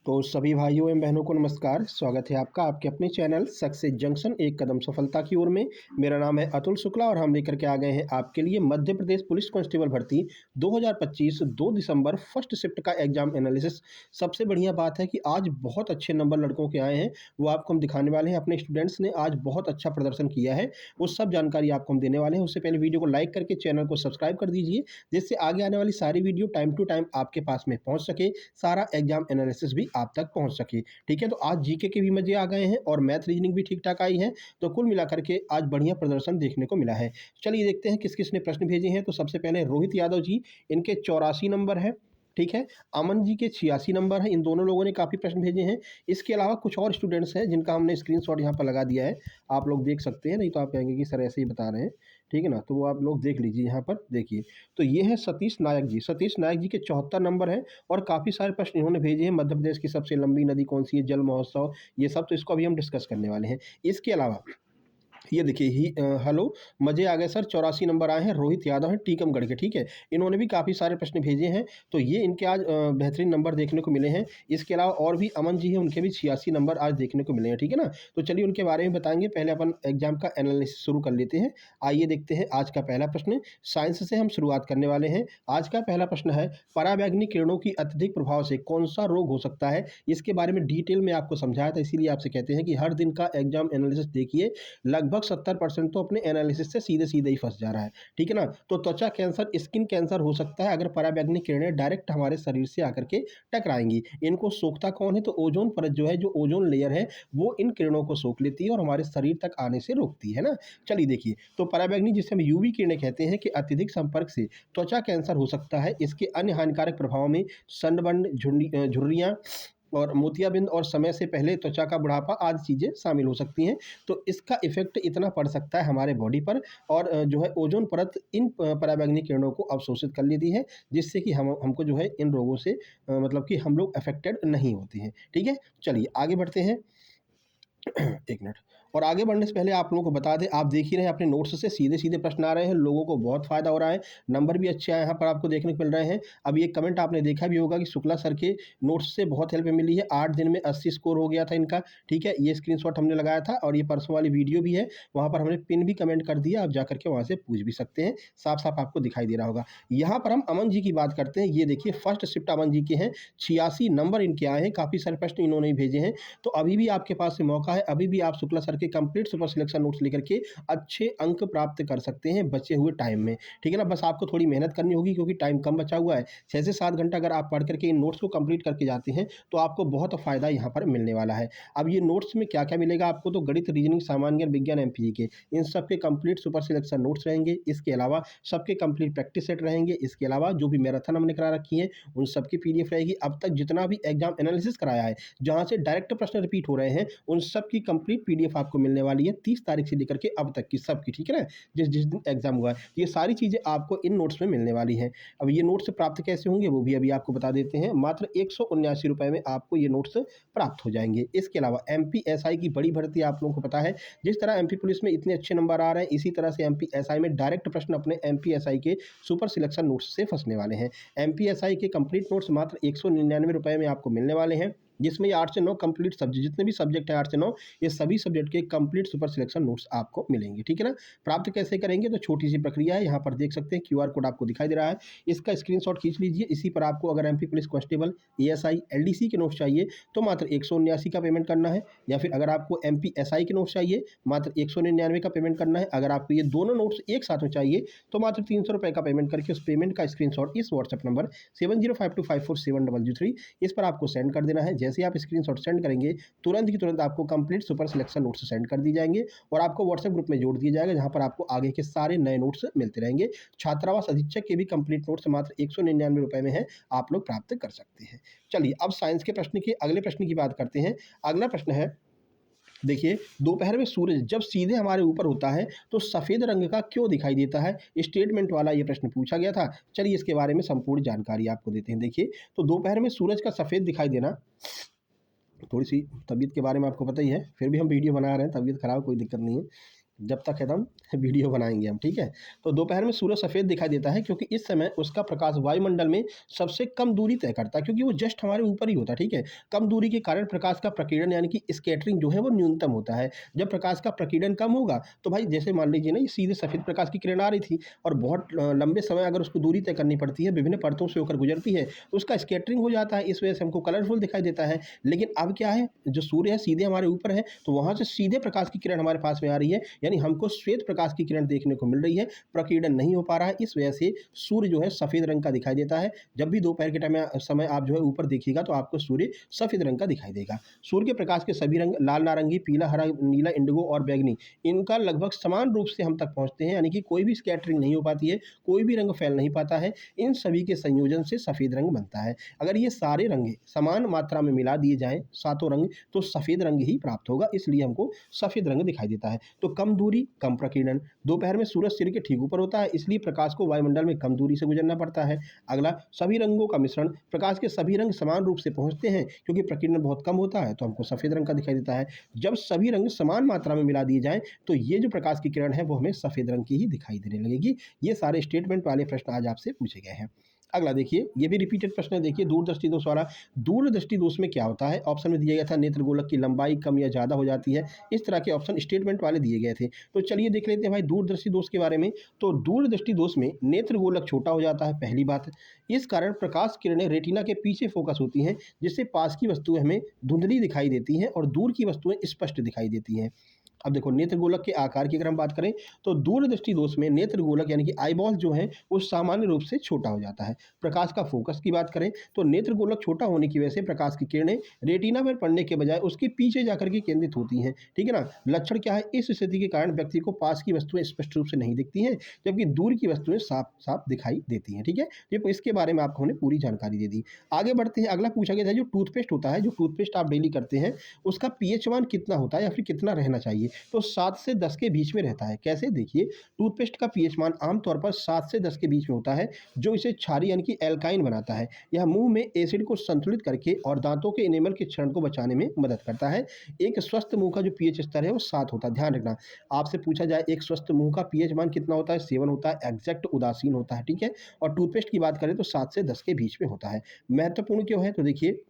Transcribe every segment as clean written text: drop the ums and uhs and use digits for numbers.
तो सभी भाइयों एवं बहनों को नमस्कार। स्वागत है आपका आपके अपने चैनल सक्सेस जंक्शन एक कदम सफलता की ओर में। मेरा नाम है अतुल शुक्ला और हम लेकर के आ गए हैं आपके लिए मध्य प्रदेश पुलिस कांस्टेबल भर्ती 2025 2 दिसंबर फर्स्ट शिफ्ट का एग्जाम एनालिसिस। सबसे बढ़िया बात है कि आज बहुत अच्छे नंबर लड़कों के आए हैं, वो आपको हम दिखाने वाले हैं। अपने स्टूडेंट्स ने आज बहुत अच्छा प्रदर्शन किया है, वो सब जानकारी आपको हम देने वाले हैं। उससे पहले वीडियो को लाइक करके चैनल को सब्सक्राइब कर दीजिए, जिससे आगे आने वाली सारी वीडियो टाइम टू टाइम आपके पास में पहुंच सके, सारा एग्जाम एनालिसिस भी आप तक पहुंच सके। ठीक है, तो आज जीके के भी मजे आ गए हैं और मैथ रीजनिंग भी ठीक ठाक आई है, तो कुल मिलाकर के आज बढ़िया प्रदर्शन देखने को मिला है। चलिए देखते हैं किस किस ने प्रश्न भेजे हैं। तो सबसे पहले रोहित यादव जी, इनके 84 नंबर है। ठीक है, अमन जी के 86 नंबर है। इन दोनों लोगों ने काफ़ी प्रश्न भेजे हैं। इसके अलावा कुछ और स्टूडेंट्स हैं जिनका हमने स्क्रीनशॉट यहाँ पर लगा दिया है, आप लोग देख सकते हैं, नहीं तो आप कहेंगे कि सर ऐसे ही बता रहे हैं। ठीक है ना, तो वो आप लोग देख लीजिए, यहाँ पर देखिए। तो ये है सतीश नायक जी। सतीश नायक जी के 74 नंबर हैं और काफ़ी सारे प्रश्न इन्होंने भेजे हैं। मध्य प्रदेश की सबसे लंबी नदी कौन सी है, जल महोत्सव, ये सब, तो इसको अभी हम डिस्कस करने वाले हैं। इसके अलावा ये देखिए हेलो, मज़े आ गए सर, 84 नंबर आए हैं। रोहित यादव हैं टीकमगढ़ के। ठीक है, इन्होंने भी काफ़ी सारे प्रश्न भेजे हैं, तो ये इनके आज बेहतरीन नंबर देखने को मिले हैं। इसके अलावा और भी अमन जी हैं, उनके भी 86 नंबर आज देखने को मिले हैं। ठीक है ना, तो चलिए उनके बारे में बताएंगे। पहले अपन एग्जाम का एनालिसिस शुरू कर लेते हैं। आइए देखते हैं आज का पहला प्रश्न। साइंस से हम शुरुआत करने वाले हैं। आज का पहला प्रश्न है, पराबैंगनी किरणों की अत्यधिक प्रभाव से कौन सा रोग हो सकता है। इसके बारे में डिटेल में आपको समझाया था, इसीलिए आपसे कहते हैं कि हर दिन का एग्जाम एनालिसिस देखिए। लगभग 70% तो अपने एनालिसिस से सीधे सीधे ही फंस जा रहा है। ठीक है ना, तो त्वचा कैंसर, स्किन कैंसर हो सकता है अगर पराबैंगनी किरणें डायरेक्ट हमारे शरीर से आकर के टकराएंगी। इनको सोखता कौन है, तो ओजोन परत जो है, जो ओजोन लेयर है, वो इन किरणों को सोख लेती है और हमारे शरीर तक आने से रोकती है ना। चलिए देखिए, तो पराबैंगनी जिसे हम यूवी किरणें कहते हैं, कि अत्यधिक संपर्क से त्वचा कैंसर हो सकता है। इसके अन्य हानिकारक प्रभाव में सनबर्न, झुर्रियाँ और मोतियाबिंद और समय से पहले त्वचा का बुढ़ापा आदि चीज़ें शामिल हो सकती हैं। तो इसका इफ़ेक्ट इतना पड़ सकता है हमारे बॉडी पर, और जो है ओजोन परत इन पराबैंगनी किरणों को अवशोषित कर लेती है, जिससे कि हमको जो है इन रोगों से मतलब कि हम लोग अफेक्टेड नहीं होते हैं। ठीक है, चलिए आगे बढ़ते हैं। एक मिनट। और आगे बढ़ने से पहले आप लोगों को बता दें, आप देख ही रहे हैं अपने नोट्स से सीधे सीधे प्रश्न आ रहे हैं, लोगों को बहुत फायदा हो रहा है, नंबर भी अच्छे आए यहाँ पर आपको देखने को मिल रहे हैं। अब ये कमेंट आपने देखा भी होगा कि शुक्ला सर के नोट्स से बहुत हेल्प मिली है, 8 दिन में 80 स्कोर हो गया था इनका। ठीक है, ये स्क्रीनशॉट हमने लगाया था और ये परसों वाली वीडियो भी है, वहाँ पर हमने पिन भी कमेंट कर दिया, आप जाकर के वहाँ से पूछ भी सकते हैं, साफ साफ आपको दिखाई दे रहा होगा। यहाँ पर हम अमन जी की बात करते हैं। ये देखिए फर्स्ट शिफ्ट अमन जी के हैं, 86 नंबर इनके आए हैं। काफ़ी सारे प्रश्न इन्होंने भेजे हैं, तो अभी भी आपके पास से मौका है, अभी भी आप शुक्ला सर के कंप्लीट सुपर सिलेक्शन नोट्स लेकर के अच्छे अंक प्राप्त कर सकते हैं बचे हुए टाइम में। ठीक है ना, बस आपको थोड़ी मेहनत करनी होगी क्योंकि टाइम कम बचा हुआ है। 6 से 7 घंटा अगर आप पढ़ करके इन नोट्स को कंप्लीट करके जाते हैं तो आपको बहुत फ़ायदा यहाँ पर मिलने वाला है। अब ये नोट्स में क्या क्या मिलेगा आपको, तो गणित, रीजनिंग, सामान्य ज्ञान, विज्ञान, एमपीजी के इन सब के कंप्लीट सुपर सिलेक्शन नोट्स रहेंगे। इसके अलावा सबके कंप्लीट प्रैक्टिस सेट रहेंगे। इसके अलावा जो भी मैराथन हमने करा रखी है उन सबकी पीडीएफ रहेगी। अब तक जितना भी एग्जाम एनालिसिस कराया है, जहाँ से डायरेक्ट प्रश्न रिपीट हो रहे हैं, उन सब की कंप्लीट पीडीएफ आपको मिलने वाली है 30 तारीख से लेकर के अब तक की सबकी। ठीक है ना, जिस जिस दिन एग्जाम हुआ है, ये सारी चीज़ें आपको इन नोट्स में मिलने वाली हैं। अब ये नोट्स प्राप्त कैसे होंगे वो भी अभी आपको बता देते हैं। मात्र 179 रुपये में आपको ये नोट्स प्राप्त हो जाएंगे। इसके अलावा एमपीएसआई की बड़ी भर्ती आप लोगों को पता है, जिस तरह एमपी पुलिस में इतने अच्छे नंबर आ रहे हैं, इसी तरह से एमपीएसआई में डायरेक्ट प्रश्न अपने एमपीएसआई के सुपर सिलेक्शन नोट्स से फंसने वाले हैं। एमपीएसआई के कंप्लीट नोट्स मात्र 199 रुपये में आपको मिलने वाले हैं, जिसमें ये 8 से 9 कंप्लीट सब्जेक्ट, जितने भी सब्जेक्ट हैं 8 से 9, ये सभी सब्जेक्ट के कंप्लीट सुपर सिलेक्शन नोट्स आपको मिलेंगे। ठीक है ना, प्राप्त कैसे करेंगे, तो छोटी सी प्रक्रिया है, यहाँ पर देख सकते हैं क्यूआर कोड आपको दिखाई दे रहा है, इसका स्क्रीनशॉट खींच लीजिए। इसी पर आपको अगर MP police constable, ASI, LDC के नोट्स चाहिए तो मात्र 179 का पेमेंट करना है, या फिर अगर आपको एमपीएसआई के नोट्स चाहिए मात्र 199 का पेमेंट करना है। अगर आपको ये दोनों नोट्स एक साथ में चाहिए तो मात्र 300 रुपये का पेमेंट करके उस पेमेंट का स्क्रीनशॉट इस व्हाट्सएप नंबर 7052547003 इस पर आपको सेंड कर देना है। जैसे आप स्क्रीनशॉट सेंड करेंगे, तुरंत की तुरंत आपको complete super selection notes send कर दी जाएंगे और आपको व्हाट्सएप ग्रुप में जोड़ दिया जाएगा, जहां पर आपको आगे के सारे नए नोट्स मिलते रहेंगे। छात्रावास अधीक्षक के भी कंप्लीट नोट्स मात्र 199 रुपये में है, आप लोग प्राप्त कर सकते हैं। चलिए अब साइंस के प्रश्न की अगले प्रश्न की बात करते हैं। अगला प्रश्न है, देखिए, दोपहर में सूरज जब सीधे हमारे ऊपर होता है तो सफ़ेद रंग का क्यों दिखाई देता है। स्टेटमेंट वाला ये प्रश्न पूछा गया था। चलिए इसके बारे में संपूर्ण जानकारी आपको देते हैं। देखिए, तो दोपहर में सूरज का सफ़ेद दिखाई देना, थोड़ी सी तबीयत के बारे में आपको पता ही है, फिर भी हम वीडियो बना रहे हैं, तबीयत खराब, कोई दिक्कत नहीं है। जब तक एकदम वीडियो बनाएंगे हम, ठीक है। तो दोपहर में सूरज सफ़ेद दिखाई देता है क्योंकि इस समय उसका प्रकाश वायुमंडल में सबसे कम दूरी तय करता है, क्योंकि वो जस्ट हमारे ऊपर ही होता है, ठीक है। कम दूरी के कारण प्रकाश का प्रकीर्णन यानी कि स्कैटरिंग जो है वो न्यूनतम होता है। जब प्रकाश का प्रकीर्णन कम होगा तो भाई जैसे मान लीजिए ना, ये सीधे सफ़ेद प्रकाश की किरण आ रही थी और बहुत लंबे समय अगर उसको दूरी तय करनी पड़ती है, विभिन्न परतों से होकर गुजरती है, तो उसका स्कैटरिंग हो जाता है, इस वजह से हमको कलरफुल दिखाई देता है। लेकिन अब क्या है, जो सूर्य है सीधे हमारे ऊपर है, तो वहाँ से सीधे प्रकाश की किरण हमारे पास में आ रही है, यानी हमको श्वेत प्रकाश की किरण देखने को मिल रही है, प्रकीर्णन नहीं हो पा रहा है। इस वजह से सूर्य जो है सफ़ेद रंग का दिखाई देता है। जब भी दोपहर के टाइम समय आप जो है ऊपर देखिएगा तो आपको सूर्य सफ़ेद रंग का दिखाई देगा। सूर्य के प्रकाश के सभी रंग लाल, नारंगी, पीला, हरा, नीला, इंडिगो और बैंगनी, इनका लगभग समान रूप से हम तक पहुँचते हैं, यानी कि कोई भी स्कैटरिंग नहीं हो पाती है, कोई भी रंग फैल नहीं पाता है। इन सभी के संयोजन से सफ़ेद रंग बनता है। अगर ये सारे रंग समान मात्रा में मिला दिए जाएँ, सातों रंग, तो सफ़ेद रंग ही प्राप्त होगा, इसलिए हमको सफ़ेद रंग दिखाई देता है। तो कम दूरी, कम प्रकीर्णन। दोपहर में सूरज सिर के ठीक ऊपर होता है, इसलिए प्रकाश को वायुमंडल में कम दूरी से गुजरना पड़ता है। अगला, सभी रंगों का मिश्रण। प्रकाश के सभी रंग समान रूप से पहुँचते हैं, क्योंकि प्रकीर्णन बहुत कम होता है, तो हमको सफ़ेद रंग का दिखाई देता है। जब सभी रंग समान मात्रा में मिला दिए जाएँ, तो ये जो प्रकाश की किरण है, वो हमें सफ़ेद रंग की ही दिखाई देने लगेगी। ये सारे स्टेटमेंट वाले प्रश्न आज आपसे पूछे गए हैं। अगला देखिए, ये भी रिपीटेड प्रश्न है, देखिए दूरदृष्टि दोष वाला। दूरदृष्टि दोष में क्या होता है? ऑप्शन में दिया गया था नेत्र गोलक की लंबाई कम या ज़्यादा हो जाती है। इस तरह के ऑप्शन स्टेटमेंट वाले दिए गए थे। तो चलिए देख लेते हैं भाई दूरदृष्टि दोष के बारे में। तो दूरदृष्टि दोष में नेत्र गोलक छोटा हो जाता है, पहली बात। इस कारण प्रकाश किरणें रेटिना के पीछे फोकस होती हैं, जिससे पास की वस्तुएं हमें धुंधली दिखाई देती हैं और दूर की वस्तुएं स्पष्ट दिखाई देती हैं। अब देखो, नेत्र गोलक के आकार की अगर हम बात करें, तो दूरदृष्टि दोष में नेत्र गोलक यानी कि आईबॉल जो है वो सामान्य रूप से छोटा हो जाता है। प्रकाश का फोकस की बात करें, तो नेत्र गोलक छोटा होने की वजह से प्रकाश की किरणें रेटिना पर पड़ने के बजाय उसके पीछे जाकर के केंद्रित होती हैं, ठीक है ना। लक्षण क्या है? इस स्थिति के कारण व्यक्ति को पास की वस्तुएं स्पष्ट रूप से नहीं दिखती हैं, जबकि दूर की वस्तुएं साफ साफ दिखाई देती हैं, ठीक है। ये इसके बारे में आपको हमने पूरी जानकारी दे दी। आगे बढ़ते हैं, अगला पूछा गया था जो टूथपेस्ट होता है, जो टूथपेस्ट आप डेली करते हैं, उसका पीएच मान कितना होता है या फिर कितना रहना चाहिए? तो 7 से 10 के बीच में रहता है। कैसे? देखिए, टूथपेस्ट का पीएच मान आमतौर पर 7 से 10 के बीच में होता है, जो इसे क्षारीय यानी कि एल्काइन बनाता है। यह मुंह में एसिड को संतुलित करके और दांतों के इनेमल के क्षरण को बचाने में मदद करता है। एक स्वस्थ मुंह का जो पीएच स्तर है वो 7 होता है। ध्यान रखना, आपसे पूछा जाए एक स्वस्थ मुंह का पीएच मान कितना होता है? 7 होता है, एग्जैक्ट उदासीन होता है, ठीक है। और टूथपेस्ट की बात करें तो 7 से 10 के बीच में होता है। महत्वपूर्ण क्यों है? तो देखिए,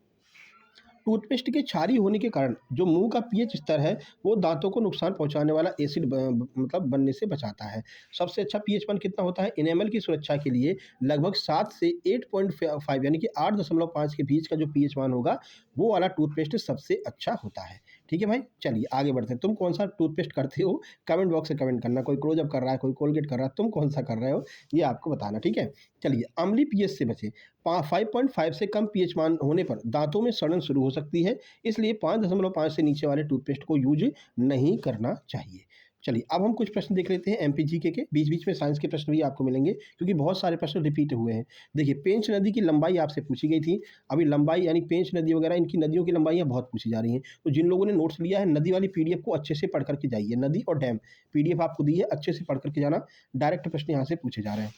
टूथपेस्ट के क्षारीय होने के कारण जो मुंह का पीएच स्तर है, वो दांतों को नुकसान पहुंचाने वाला एसिड मतलब बनने से बचाता है। सबसे अच्छा पीएच मान कितना होता है? इनेमल की सुरक्षा के लिए लगभग 7 से 8.5 यानी कि 8.5 के बीच का जो पीएच मान होगा, वो वाला टूथपेस्ट सबसे अच्छा होता है। ठीक है भाई, चलिए आगे बढ़ते हैं। तुम कौन सा टूथपेस्ट करते हो? कमेंट बॉक्स से कमेंट करना। कोई क्लोजअप कर रहा है, कोई कोलगेट कर रहा है, तुम कौन सा कर रहे हो ये आपको बताना, ठीक है। चलिए, अम्लीय पीएच से बचें। 5.5 से कम पीएच मान होने पर दांतों में सड़न शुरू हो सकती है, इसलिए 5.5 से नीचे वाले टूथपेस्ट को यूज नहीं करना चाहिए। चलिए, अब हम कुछ प्रश्न देख लेते हैं एमपीजीके के। बीच बीच में साइंस के प्रश्न भी आपको मिलेंगे, क्योंकि बहुत सारे प्रश्न रिपीट हुए हैं। देखिए, पेंच नदी की लंबाई आपसे पूछी गई थी। अभी लंबाई यानी पेंच नदी वगैरह, इनकी नदियों की लंबाइयाँ बहुत पूछी जा रही हैं। तो जिन लोगों ने नोट्स लिया है, नदी वाली पीडीएफ को अच्छे से पढ़ करके जाइए। नदी और डैम पीडीएफ आपको दी है, अच्छे से पढ़ करके जाना। डायरेक्ट प्रश्न यहाँ से पूछे जा रहे हैं।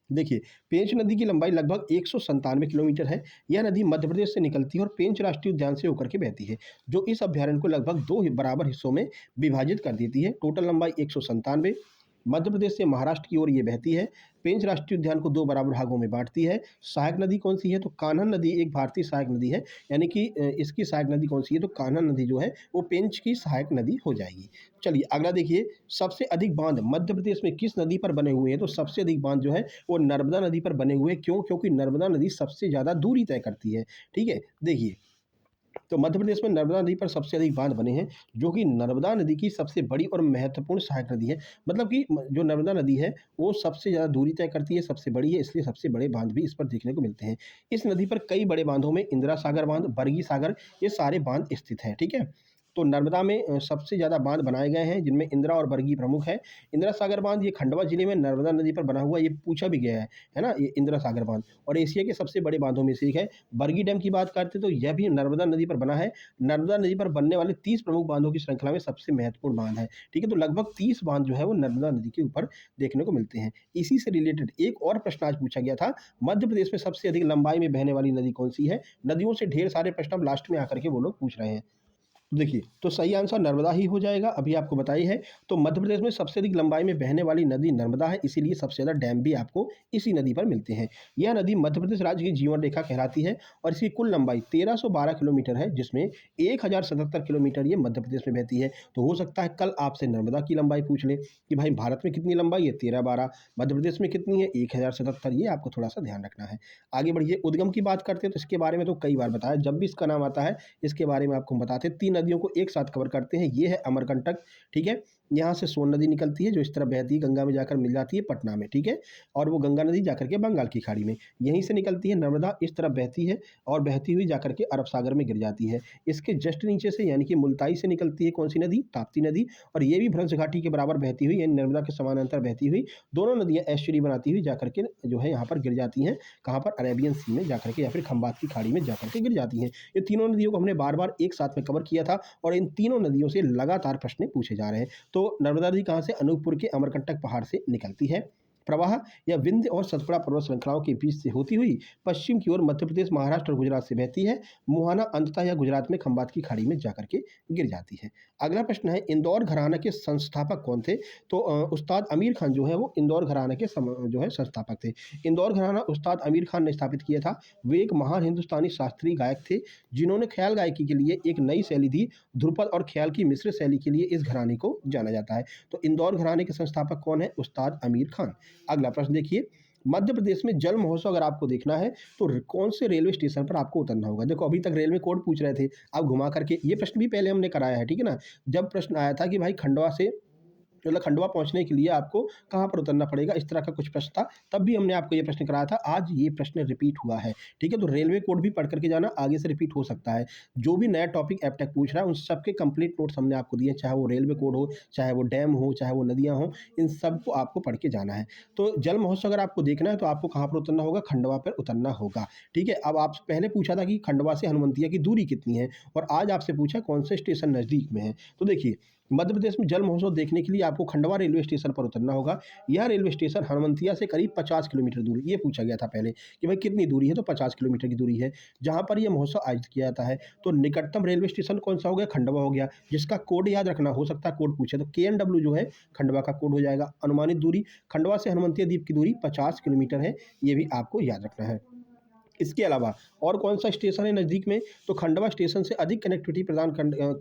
देखिए, पेंच नदी की लंबाई लगभग 197 किलोमीटर है। यह नदी मध्य प्रदेश से निकलती है और पेंच राष्ट्रीय उद्यान से होकर के बहती है, जो इस अभ्यारण्य को लगभग 2 बराबर हिस्सों में विभाजित कर देती है। टोटल लंबाई 197। मध्य प्रदेश से महाराष्ट्र की ओर ये बहती है। पेंच राष्ट्रीय उद्यान को 2 बराबर भागों में बाँटती है। सहायक नदी कौन-सी है? तो कान्हा नदी एक भारतीय सहायक नदी है, यानी कि इसकी सहायक नदी कौन-सी है? तो कान्हा नदी जो है वो पेंच की सहायक नदी हो जाएगी। चलिए अगला देखिए, सबसे अधिक बाँध मध्य प्रदेश में किस नदी पर बने हुए हैं? तो सबसे अधिक बाँध जो है वो नर्मदा नदी पर बने हुए हैं। क्यों? क्योंकि नर्मदा नदी सबसे ज़्यादा दूरी तय करती है, ठीक है। देखिए, तो मध्य प्रदेश में नर्मदा नदी पर सबसे अधिक बांध बने हैं, जो कि नर्मदा नदी की सबसे बड़ी और महत्वपूर्ण सहायक नदी है। मतलब कि जो नर्मदा नदी है, वो सबसे ज़्यादा दूरी तय करती है, सबसे बड़ी है, इसलिए सबसे बड़े बांध भी इस पर देखने को मिलते हैं। इस नदी पर कई बड़े बांधों में इंदिरा सागर बांध, बरगी सागर, ये सारे बांध स्थित हैं, ठीक है। तो नर्मदा में सबसे ज़्यादा बांध बनाए गए हैं, जिनमें इंदिरा और बरगी प्रमुख है। इंदिरा सागर बांध ये खंडवा जिले में नर्मदा नदी पर बना हुआ, ये पूछा भी गया है ना, ये इंदिरा सागर बांध, और एशिया के सबसे बड़े बांधों में से एक है। बरगी डैम की बात करते तो यह भी नर्मदा नदी पर बना है। नर्मदा नदी पर बनने वाले 30 प्रमुख बांधों की श्रृंखला में सबसे महत्वपूर्ण बांध है, ठीक है। तो लगभग 30 बांध जो है वो नर्मदा नदी के ऊपर देखने को मिलते हैं। इसी से रिलेटेड एक और प्रश्न आज पूछा गया था, मध्य प्रदेश में सबसे अधिक लंबाई में बहने वाली नदी कौन सी है? नदियों से ढेर सारे प्रश्न अब लास्ट में आकर के वो लोग पूछ रहे हैं। तो देखिए, तो सही आंसर नर्मदा ही हो जाएगा, अभी आपको बताई है। तो मध्य प्रदेश में सबसे अधिक लंबाई में बहने वाली नदी नर्मदा है, इसीलिए सबसे ज़्यादा डैम भी आपको इसी नदी पर मिलते हैं। यह नदी मध्य प्रदेश राज्य की जीवन रेखा कहलाती है और इसकी कुल लंबाई 1312 किलोमीटर है, जिसमें 1077 किलोमीटर ये मध्य प्रदेश में बहती है। तो हो सकता है कल आपसे नर्मदा की लंबाई पूछ ले कि भाई भारत में कितनी लंबाई है 1312, मध्य प्रदेश में कितनी है 1077, ये आपको थोड़ा सा ध्यान रखना है। आगे बढ़िए, उद्गम की बात करते हैं तो इसके बारे में तो कई बार बताया, जब भी इसका नाम आता है इसके बारे में आपको हम बताते हैं। 3 नदियों को एक साथ कवर करते हैं। ये है अमरकंटक, ठीक है? यहाँ से सोन नदी निकलती है जो इस तरह बहती है, गंगा में जाकर मिल जाती है पटना में, ठीक है? और वो गंगा नदी जाकर के बंगाल की खाड़ी में। यहीं से निकलती है नर्मदा, इस तरह बहती है और बहती हुई जाकर के अरब सागर में गिर जाती है। इसके जस्ट नीचे से यानी कि मुल्ताई से निकलती है कौन-सी नदी? ताप्ती नदी, और ये भी भ्रंश घाटी के बराबर बहती हुई यानी नर्मदा के समानांतर बहती हुई दोनों नदियाँ एस्चुरी बनाती हुई जाकर के जो है यहाँ पर गिर जाती हैं। कहाँ पर? अरेबियन सी में जाकर के या फिर खंबात की खाड़ी में जाकर के गिर जाती हैं। ये तीनों नदियों को हमने बार-बार एक साथ में कवर किया था और इन तीनों नदियों से लगातार प्रश्न पूछे जा रहे हैं। तो नर्मदा नदी कहाँ से? अनूपपुर के अमरकंटक पहाड़ से निकलती है। प्रवाह या विंध्य और सतपुड़ा पर्वत श्रृंखलाओं के बीच से होती हुई पश्चिम की ओर मध्य प्रदेश, महाराष्ट्र और गुजरात से बहती है। मुहाना अंततः या गुजरात में खंबात की खाड़ी में जाकर के गिर जाती है। अगला प्रश्न है, इंदौर घराना के संस्थापक कौन थे? तो उस्ताद आमिर खान जो है वो इंदौर घराना के जो है संस्थापक थे। इंदौर घराना उस्ताद आमिर खान ने स्थापित किया था। वे एक महान हिंदुस्तानी शास्त्रीय गायक थे जिन्होंने ख्याल गायकी के लिए एक नई शैली दी। ध्रुपद और ख्याल की मिश्रित शैली के लिए इस घराने को जाना जाता है। तो इंदौर घराने के संस्थापक कौन है? उस्ताद आमिर खान। अगला प्रश्न देखिए, मध्य प्रदेश में जल महोत्सव अगर आपको देखना है तो कौन से रेलवे स्टेशन पर आपको उतरना होगा? देखो अभी तक रेलवे कोड पूछ रहे थे, अब घुमा करके ये प्रश्न भी पहले हमने कराया है, ठीक है ना? जब प्रश्न आया था कि भाई खंडवा से मतलब खंडवा पहुँचने के लिए आपको कहाँ पर उतरना पड़ेगा, इस तरह का कुछ प्रश्न था, तब भी हमने आपको ये प्रश्न कराया था। आज ये प्रश्न रिपीट हुआ है, ठीक है? तो रेलवे कोड भी पढ़ कर के जाना, आगे से रिपीट हो सकता है। जो भी नया टॉपिक एबटेक पूछ रहा है, उन सबके कंप्लीट नोट्स हमने आपको दिए हैं, चाहे वो रेलवे कोड हो, चाहे वो डैम हो, चाहे वो नदियाँ हों, इन सबको आपको पढ़ के जाना है। तो जल महोत्सव अगर आपको देखना है, तो आपको कहाँ पर उतरना होगा? खंडवा पर उतरना होगा, ठीक है? अब आपसे पहले पूछा था कि खंडवा से हनुवंतिया की दूरी कितनी है और आज आपसे पूछा कौन से स्टेशन नज़दीक में है। तो देखिए, मध्य प्रदेश में जल महोत्सव देखने के लिए आपको खंडवा रेलवे स्टेशन पर उतरना होगा। यह रेलवे स्टेशन हनुवंतिया से करीब 50 किलोमीटर दूर, ये पूछा गया था पहले कि भाई कितनी दूरी है, तो 50 किलोमीटर की दूरी है, जहाँ पर यह महोत्सव आयोजित किया जाता है। तो निकटतम रेलवे स्टेशन कौन-सा हो गया? खंडवा हो गया, जिसका कोड याद रखना, हो सकता है कोड पूछे, तो KNW जो है खंडवा का कोड हो जाएगा। अनुमानित दूरी खंडवा से हनुवंतिया द्वीप की दूरी 50 किलोमीटर है, ये भी आपको याद रखना है। इसके अलावा और कौन-सा स्टेशन है नज़दीक में? तो खंडवा स्टेशन से अधिक कनेक्टिविटी प्रदान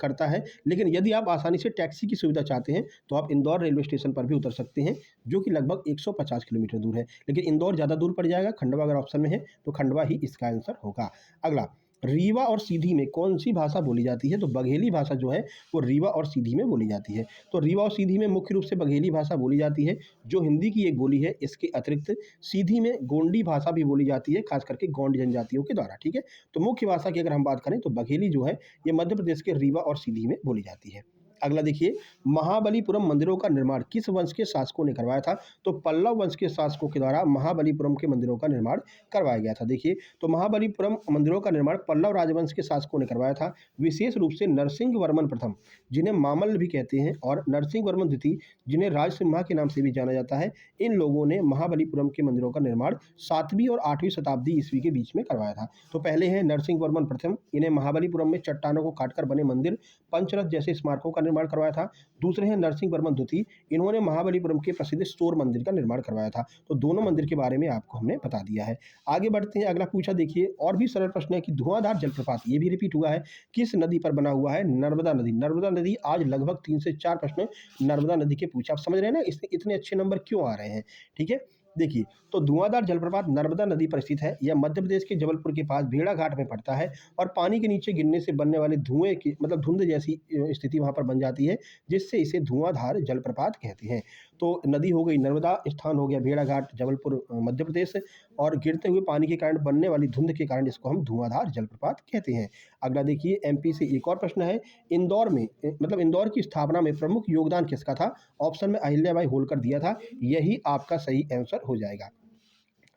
करता है, लेकिन यदि आप आसानी से टैक्सी की सुविधा चाहते हैं, तो आप इंदौर रेलवे स्टेशन पर भी उतर सकते हैं, जो कि लगभग 150 किलोमीटर दूर है। लेकिन इंदौर ज़्यादा दूर पड़ जाएगा, खंडवा अगर ऑप्शन में है, तो खंडवा ही इसका आंसर होगा। अगला, रीवा और सीधी में कौन-सी भाषा बोली जाती है? तो बघेली भाषा जो है, वो रीवा और सीधी में बोली जाती है। तो रीवा और सीधी में मुख्य रूप से बघेली भाषा बोली जाती है, जो हिंदी की एक बोली है। इसके अतिरिक्त सीधी में गोंडी भाषा भी बोली जाती है, खास करके गोंड जनजातियों के द्वारा, ठीक है? तो मुख्य भाषा की अगर हम बात करें तो बघेली जो है, ये मध्य प्रदेश के रीवा और सीधी में बोली जाती है। अगला देखिए, महाबलीपुरम मंदिरों का निर्माण किस वंश के शासकों ने करवाया था? तो पल्लव वंश के शासकों के द्वारा महाबलीपुरम के मंदिरों का निर्माण करवाया गया था। देखिए, तो महाबलीपुरम मंदिरों का निर्माण पल्लव राजवंश के शासकों ने करवाया था, विशेष रूप से नरसिंह वर्मन प्रथम, जिन्हें मामल्ल भी कहते हैं, और नरसिंह वर्मन द्वितीय, जिन्हें राजसिम्हा के नाम से भी जाना जाता है। इन लोगों ने महाबलीपुरम के मंदिरों का निर्माण 7वीं और 8वीं शताब्दी ईस्वी के बीच में करवाया था। तो पहले हैं नरसिंह वर्मन प्रथम, इन्हें महाबलीपुरम में चट्टानों को काटकर बने मंदिर, पंचरथ जैसे स्मारकों का निर्माण करवाया था। दूसरे हैं नरसिंह वर्मन द्वितीय, इन्होंने महाबलीपुरम के प्रसिद्ध शोर मंदिर का निर्माण करवाया था। तो दोनों मंदिर के बारे में आपको हमने बता दिया है। आगे बढ़ते हैं, अगला पूछा देखिए, और भी सरल प्रश्न है कि धुआंधार जलप्रपात, ये भी रिपीट हुआ है, किस नदी पर बना हुआ है? नर्मदा नदी। नर्मदा नदी आज लगभग 3 से 4 प्रश्न नर्मदा नदी के पूछे। आप समझ रहे हैं ना इसमें इतने अच्छे नंबर क्यों आ रहे हैं, ठीक है? देखिए, तो धुआंधार जलप्रपात नर्मदा नदी पर स्थित है। यह मध्य प्रदेश के जबलपुर के पास भेड़ाघाट में पड़ता है और पानी के नीचे गिरने से बनने वाले धुएँ की मतलब धुंध जैसी स्थिति वहाँ पर बन जाती है, जिससे इसे धुआंधार जलप्रपात कहते हैं। तो नदी हो गई नर्मदा, स्थान हो गया भेड़ाघाट, जबलपुर मध्य प्रदेश, और गिरते हुए पानी के कारण बनने वाली धुंध के कारण इसको हम धुआंधार जलप्रपात कहते हैं। अगला देखिए, एमपी से एक और प्रश्न है, इंदौर में मतलब इंदौर की स्थापना में प्रमुख योगदान किसका था? ऑप्शन में अहिल्याबाई होलकर दिया था, यही आपका सही आंसर हो जाएगा।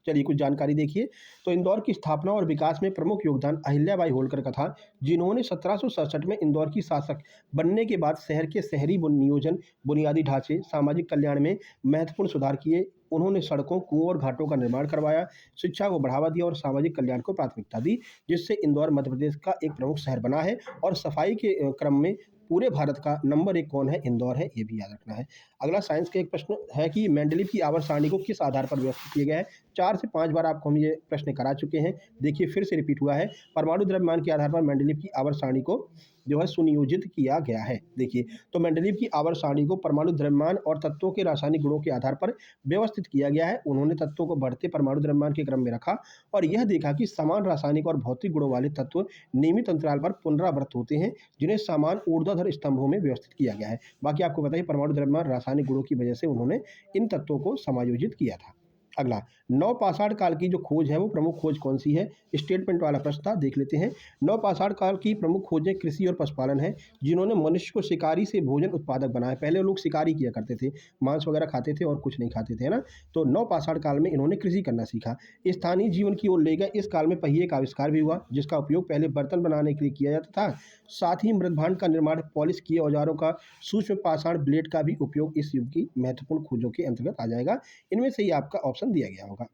चलिए कुछ जानकारी देखिए। तो इंदौर की स्थापना और विकास में प्रमुख योगदान अहिल्याबाई होलकर का था, जिन्होंने 1767 में इंदौर की शासक बनने के बाद शहर के शहरी नियोजन, बुनियादी ढांचे, सामाजिक कल्याण में महत्वपूर्ण सुधार किए। उन्होंने सड़कों, कुओं और घाटों का निर्माण करवाया, शिक्षा को बढ़ावा दिया और सामाजिक कल्याण को प्राथमिकता दी, जिससे इंदौर मध्य प्रदेश का एक प्रमुख शहर बना है। और सफाई के क्रम में पूरे भारत का नंबर 1 कौन है? इंदौर है, ये भी याद रखना है। अगला साइंस का एक प्रश्न है कि मेंडलीव की आवर्त सारणी को किस आधार पर व्यवस्थित किया गया है? 4 से 5 बार आपको हम ये प्रश्न करा चुके हैं। देखिए फिर से रिपीट हुआ है। परमाणु द्रव्यमान के आधार पर मेंडलीव की आवर्त सारणी को जो है सुनियोजित किया गया है। देखिए, तो मेंडलीव की आवर्त सारणी को परमाणु द्रव्यमान और तत्वों के रासायनिक गुणों के आधार पर व्यवस्थित किया गया है। उन्होंने तत्वों को बढ़ते परमाणु द्रव्यमान के क्रम में रखा और यह देखा कि समान रासायनिक और भौतिक गुणों वाले तत्व नियमित अंतराल पर पुनरावृत्त होते हैं, जिन्हें समान ऊर्ध्वाधर स्तंभों में व्यवस्थित किया गया है। बाकी आपको बताइए, परमाणु द्रव्यमान रासायनिक गुणों की वजह से उन्होंने इन तत्वों को समायोजित किया था। अगला, नवपाषाण काल की जो खोज है वो प्रमुख खोज कौन सी है? स्टेटमेंट वाला प्रश्न था, देख लेते हैं। नवपाषाण काल की प्रमुख खोजें कृषि और पशुपालन है, जिन्होंने मनुष्य को शिकारी से भोजन उत्पादक बनाया। पहले लोग शिकारी किया करते थे, मांस वगैरह खाते थे और कुछ नहीं खाते थे, है ना? तो नवपाषाण काल में इन्होंने कृषि करना सीखा। स्थानीय जीवन की ओर ले गए। इस काल में पहिए का आविष्कार भी हुआ, जिसका उपयोग पहले बर्तन बनाने के लिए किया जाता था। साथ ही मृदभांड का निर्माण, पॉलिश किए औजारों का, सूक्ष्म पाषाण ब्लेड का भी उपयोग इस युग की महत्वपूर्ण खोजों के अंतर्गत आ जाएगा। इनमें से ही आपका ऑप्शन दिया गया होगा।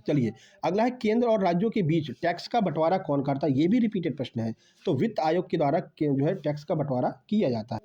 चलिए, अगला है केंद्र और राज्यों के बीच टैक्स का बंटवारा कौन करता है? ये भी रिपीटेड प्रश्न है। तो वित्त आयोग के द्वारा जो है टैक्स का बंटवारा किया जाता है।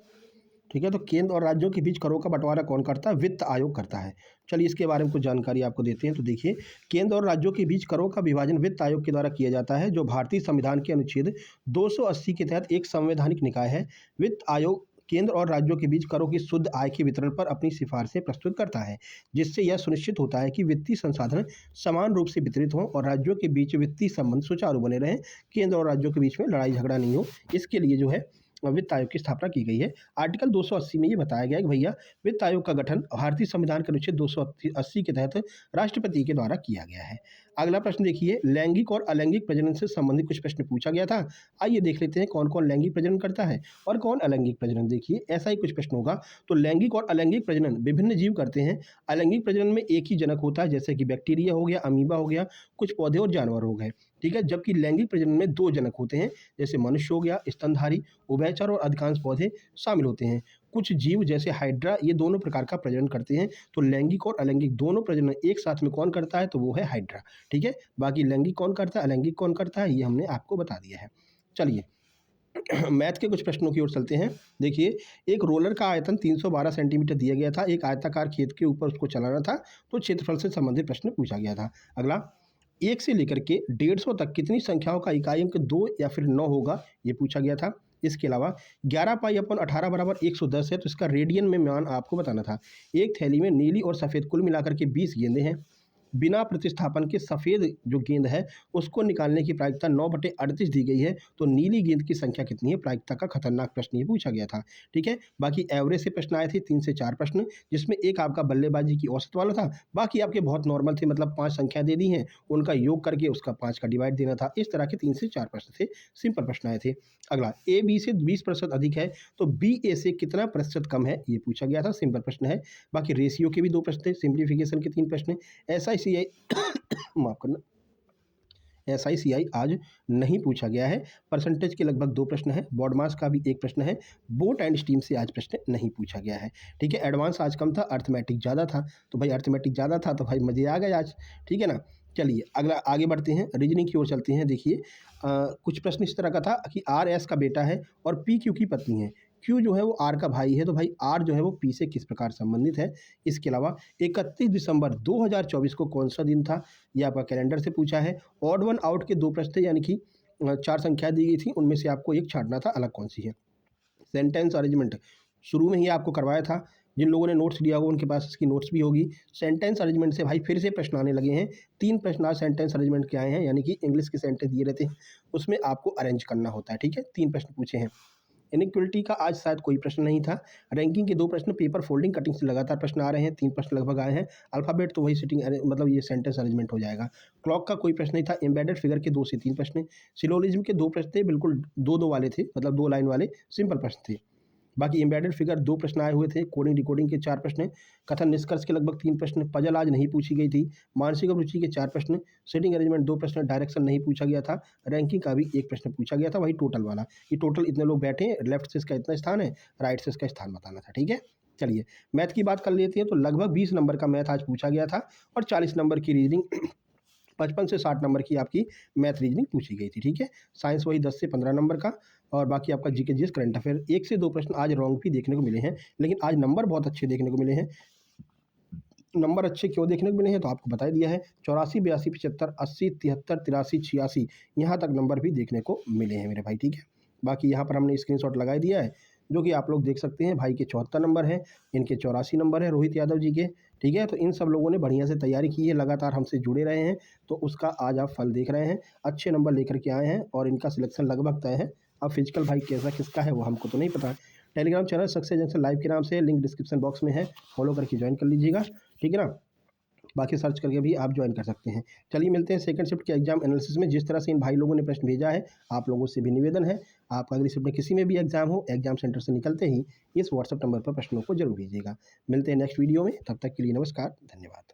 ठीक है, तो केंद्र और राज्यों के बीच करों का बंटवारा कौन करता है? वित्त आयोग करता है। चलिए इसके बारे में कुछ जानकारी आपको देते हैं। तो देखिए, केंद्र और राज्यों के बीच करों का विभाजन वित्त आयोग के द्वारा किया जाता है, जो भारतीय संविधान के अनुच्छेद 280 के तहत एक संवैधानिक निकाय है। वित्त आयोग केंद्र और राज्यों के बीच करों की शुद्ध आय के वितरण पर अपनी सिफारिशें प्रस्तुत करता है, जिससे यह सुनिश्चित होता है कि वित्तीय संसाधन समान रूप से वितरित हों और राज्यों के बीच वित्तीय संबंध सुचारू बने रहें। केंद्र और राज्यों के बीच में लड़ाई झगड़ा नहीं हो, इसके लिए जो है वित्त आयोग की स्थापना की गई है। आर्टिकल 280 में ये बताया गया है कि भैया वित्त आयोग का गठन भारतीय संविधान के अनुच्छेद 280 के तहत राष्ट्रपति के द्वारा किया गया है। अगला प्रश्न देखिए, लैंगिक और अलैंगिक प्रजनन से संबंधित कुछ प्रश्न पूछा गया था। आइए देख लेते हैं कौन कौन लैंगिक प्रजनन करता है और कौन अलैंगिक प्रजनन। देखिए ऐसा ही कुछ प्रश्न होगा। तो लैंगिक और अलैंगिक प्रजनन विभिन्न जीव करते हैं। अलैंगिक प्रजनन में एक ही जनक होता है, जैसे कि बैक्टीरिया हो गया, अमीबा हो गया, कुछ पौधे और जानवर हो गए। ठीक है, जबकि लैंगिक प्रजनन में 2 जनक होते हैं, जैसे मनुष्य हो गया, स्तनधारी, उभयचर और अधिकांश पौधे शामिल होते हैं। कुछ जीव जैसे हाइड्रा, ये दोनों प्रकार का प्रजनन करते हैं। तो लैंगिक और अलैंगिक दोनों प्रजनन एक साथ में कौन करता है? तो वो है हाइड्रा। ठीक है, बाकी लैंगिक कौन करता है, अलैंगिक कौन करता है, ये हमने आपको बता दिया है। चलिए मैथ के कुछ प्रश्नों की ओर चलते हैं। देखिए, एक रोलर का आयतन 312 सेंटीमीटर दिया गया था। एक आयताकार खेत के ऊपर उसको चलाना था, तो क्षेत्रफल से संबंधित प्रश्न पूछा गया था। अगला, 1 से लेकर के 150 तक कितनी संख्याओं का इकाई अंक 2 या फिर 9 होगा? ये पूछा गया था। इसके अलावा 11 पाई अपन 18 बराबर 110 है, तो इसका रेडियन में मान आपको बताना था। एक थैली में नीली और सफ़ेद कुल मिलाकर के 20 गेंदें हैं। बिना प्रतिस्थापन के सफ़ेद जो गेंद है उसको निकालने की प्रायिकता 9/38 दी गई है। तो नीली गेंद की संख्या कितनी है? प्रायिकता का खतरनाक प्रश्न ये पूछा गया था। ठीक है, बाकी एवरेज से प्रश्न आए थे 3 से 4 प्रश्न, जिसमें एक आपका बल्लेबाजी की औसत वाला था। बाकी आपके बहुत नॉर्मल थे, मतलब 5 संख्या दे दी हैं, उनका योग करके उसका 5 का डिवाइड देना था। इस तरह के 3 से 4 प्रश्न थे, सिंपल प्रश्न आए थे। अगला, ए बी से 20% अधिक है, तो बी ए से कितना प्रतिशत कम है? ये पूछा गया था, सिंपल प्रश्न है। बाकी रेशियो के भी 2 प्रश्न थे, सिंप्लीफिकेशन के 3 प्रश्न, SICI माफ करना, SICI आज नहीं पूछा गया है। परसेंटेज के लगभग 2 प्रश्न हैं। बॉडमास का भी 1 प्रश्न है। बोट एंड स्टीम से आज प्रश्न नहीं पूछा गया है। ठीक है, एडवांस आज कम था, अर्थमेटिक ज़्यादा था। तो भाई अर्थमेटिक ज़्यादा था तो भाई मज़े आ गए आज। ठीक है ना। चलिए अगला आगे बढ़ते हैं, रीजनिंग की ओर चलते हैं। देखिए कुछ प्रश्न इस तरह का था कि RS का बेटा है और PQ की पत्नी है। Q जो है वो R का भाई है, तो भाई R जो है वो P से किस प्रकार संबंधित है? इसके अलावा 31 दिसंबर 2024 को कौन सा दिन था? ये आपका कैलेंडर से पूछा है। ऑड वन आउट के 2 प्रश्न थे, यानी कि 4 संख्या दी गई थी, उनमें से आपको एक छाँटना था, अलग कौन सी है? सेंटेंस अरेंजमेंट शुरू में ही आपको करवाया था। जिन लोगों ने नोट्स लिया होगा उनके पास इसकी नोट्स भी होगी। सेंटेंस अरेंजमेंट से भाई फिर से प्रश्न आने लगे हैं। 3 प्रश्न आज सेंटेंस अरेंजमेंट के आए हैं, यानी कि इंग्लिश के सेंटेंस दिए रहते हैं, उसमें आपको अरेंज करना होता है। ठीक है, 3 प्रश्न पूछे हैं। इनइक्वलिटी का आज शायद कोई प्रश्न नहीं था। रैंकिंग के 2 प्रश्न, पेपर फोल्डिंग कटिंग से लगातार प्रश्न आ रहे हैं, 3 प्रश्न लगभग आए हैं। अल्फ़ाबेट तो वही सिटिंग मतलब ये सेंटेंस अरेंजमेंट हो जाएगा। क्लॉक का कोई प्रश्न नहीं था। एम्बेडेड फिगर के 2 से 3 प्रश्न। सिलोजिज्म के 2 प्रश्न थे, बिल्कुल 2-2 वाले थे, मतलब 2 लाइन वाले सिंपल प्रश्न थे। बाकी एम्बेडेड फिगर 2 प्रश्न आए हुए थे, कोडिंग डिकोडिंग के 4 प्रश्न, कथन निष्कर्ष के लगभग 3 प्रश्न, पजल आज नहीं पूछी गई थी, मानसिक अभिरुचि के 4 प्रश्न, सीटिंग अरेंजमेंट 2 प्रश्न, डायरेक्शन नहीं पूछा गया था, रैंकिंग का भी 1 प्रश्न पूछा गया था, वही टोटल वाला कि टोटल इतने लोग बैठे हैं, लेफ्ट से इसका इतना स्थान है, राइट से इसका स्थान बताना था। ठीक है, चलिए मैथ की बात कर लेते हैं। तो लगभग 20 नंबर का मैथ आज पूछा गया था और 40 नंबर की रीजनिंग 55 से 60 नंबर की आपकी मैथ रीजनिंग पूछी गई थी। ठीक है, साइंस वही 10 से 15 नंबर का, और बाकी आपका जीके जीएस करंट अफेयर 1 से 2 प्रश्न आज रॉन्ग भी देखने को मिले हैं, लेकिन आज नंबर बहुत अच्छे देखने को मिले हैं। नंबर अच्छे क्यों देखने को मिले हैं तो आपको बता ही दिया है। 84, 82, 75, 80, 73, 83, 86 यहाँ तक नंबर भी देखने को मिले हैं मेरे भाई। ठीक है, बाकी यहाँ पर हमने स्क्रीनशॉट लगा दिया है, जो कि आप लोग देख सकते हैं। भाई के 74 नंबर है, इनके 84 नंबर है, रोहित यादव जी के। ठीक है, तो इन सब लोगों ने बढ़िया से तैयारी की है, लगातार हमसे जुड़े रहे हैं, तो उसका आज आप फल देख रहे हैं। अच्छे नंबर लेकर के आए हैं और इनका सिलेक्शन लगभग तय है। अब फिजिकल भाई कैसा किसका है वो हमको तो नहीं पता है। Telegram channel success junction live के नाम से, लिंक डिस्क्रिप्शन बॉक्स में है, फॉलो करके ज्वाइन कर लीजिएगा। ठीक है ना, बाकी सर्च करके भी आप ज्वाइन कर सकते हैं। चलिए मिलते हैं सेकंड शिफ्ट के एग्जाम एनालिसिस में। जिस तरह से इन भाई लोगों ने प्रश्न भेजा है, आप लोगों से भी निवेदन है, आप अगली शिफ्ट में किसी में भी एग्जाम हो, एग्जाम सेंटर से निकलते ही इस व्हाट्सएप नंबर पर प्रश्नों को जरूर भेजिएगा। मिलते हैं नेक्स्ट वीडियो में, तब तक के लिए नमस्कार, धन्यवाद।